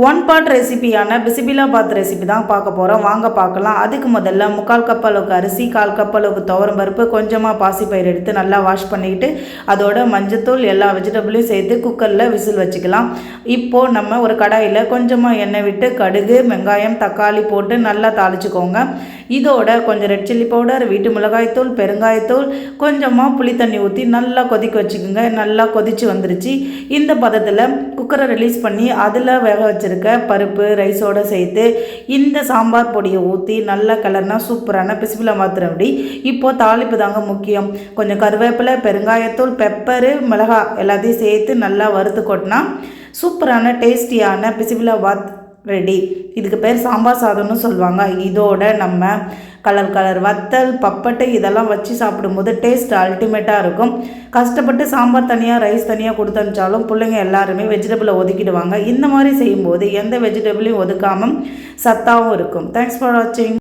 One part ரெசிபியான bisi bele bath recipe தான் பார்க்க போகிறோம். வாங்க பார்க்கலாம். அதுக்கு முதல்ல 3/4 கப் அளவுக்கு அரிசி, 1/4 கப் அளவுக்கு துவரம் பருப்பு, கொஞ்சமாக பாசிப்பயிறு எடுத்து நல்லா வாஷ் பண்ணிக்கிட்டு அதோட மஞ்சத்தூள் எல்லா வெஜிடபிளையும் சேர்த்து குக்கரில் விசில் வச்சுக்கலாம். இப்போது நம்ம ஒரு கடாயில் கொஞ்சமாக எண்ணெய் விட்டு கடுகு, வெங்காயம், தக்காளி போட்டு நல்லா தாளிச்சுக்கோங்க. இதோட கொஞ்சம் ரெட் சில்லி பவுடர், வீட்டு மிளகாய்த்தூள், பெருங்காயத்தூள், கொஞ்சமாக புளி தண்ணி ஊற்றி நல்லா கொதிக்க வச்சுக்கோங்க. நல்லா கொதித்து வந்துருச்சு. இந்த பதத்தில் குக்கரை ரிலீஸ் பண்ணி அதில் வேக வச்சுருக்க பருப்பு ரைஸோடு சேர்த்து இந்த சாம்பார் பொடியை ஊற்றி நல்லா கலர்னா சூப்பரான பிசிபிலாபாத் ரெடி. இப்போது தாளிப்பு தாங்க முக்கியம். கொஞ்சம் கருவேப்பிலை, பெருங்காயத்தூள், பெப்பரு, மிளகாய் எல்லாத்தையும் சேர்த்து நல்லா வறுத்து கொட்டினா சூப்பரான டேஸ்டியான பிசிபிலாபாத் ரெடி. இதுக்கு பேர் சாம்பார் சாதம்னு சொல்லுவாங்க. இதோட நம்ம கலர் வத்தல், பப்பட்டை இதெல்லாம் வச்சு சாப்பிடும்போது டேஸ்ட் அல்டிமேட்டாக இருக்கும். கஷ்டப்பட்டு சாம்பார் தனியாக ரைஸ் தனியாக கொடுத்தனுச்சாலும் பிள்ளைங்க எல்லாருமே வெஜிடபிளை ஒதுக்கிடுவாங்க. இந்த மாதிரி செய்யும்போது எந்த வெஜிடபிளையும் ஒதுக்காமல் சத்தாகவும் இருக்கும். தேங்க்ஸ் ஃபார் வாட்சிங்.